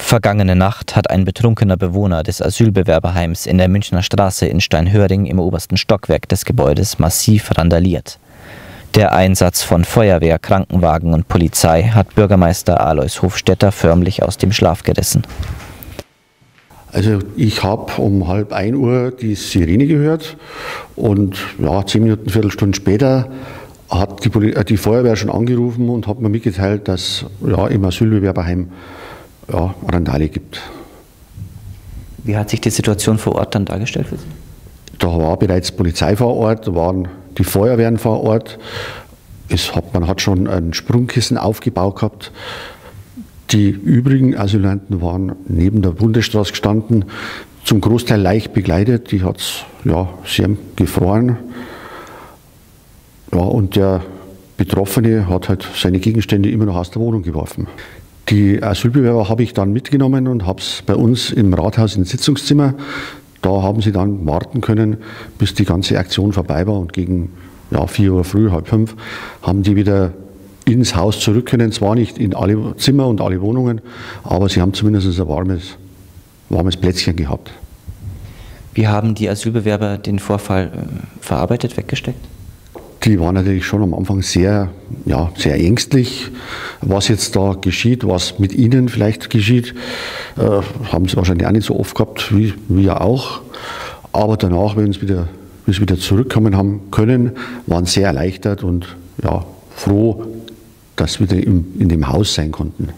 Vergangene Nacht hat ein betrunkener Bewohner des Asylbewerberheims in der Münchner Straße in Steinhöring im obersten Stockwerk des Gebäudes massiv randaliert. Der Einsatz von Feuerwehr, Krankenwagen und Polizei hat Bürgermeister Alois Hofstetter förmlich aus dem Schlaf gerissen. Also ich habe um 12:30 Uhr die Sirene gehört und ja, 10 Minuten, Viertelstunde später hat die Feuerwehr schon angerufen und hat mir mitgeteilt, dass ja, im Asylbewerberheim Randale gibt. Wie hat sich die Situation vor Ort dann dargestellt für Sie? Da war bereits Polizei vor Ort, da waren die Feuerwehren vor Ort. Man hat schon ein Sprungkissen aufgebaut gehabt. Die übrigen Asylanten waren neben der Bundesstraße gestanden, zum Großteil leicht begleitet. Die hat es sehr gefroren. Ja, und der Betroffene hat halt seine Gegenstände immer noch aus der Wohnung geworfen. Die Asylbewerber habe ich dann mitgenommen und habe es bei uns im Rathaus im Sitzungszimmer. Da haben sie dann warten können, bis die ganze Aktion vorbei war. Und gegen 4 Uhr früh, 4:30, haben die wieder ins Haus zurück können. Zwar nicht in alle Zimmer und alle Wohnungen, aber sie haben zumindest ein warmes Plätzchen gehabt. Wie haben die Asylbewerber den Vorfall verarbeitet, weggesteckt? Die waren natürlich schon am Anfang sehr ängstlich, was jetzt da geschieht, was mit ihnen vielleicht geschieht. Haben sie wahrscheinlich auch nicht so oft gehabt, wie wir auch. Aber danach, wenn sie wieder zurückkommen haben können, waren sehr erleichtert und froh, dass sie wieder in dem Haus sein konnten.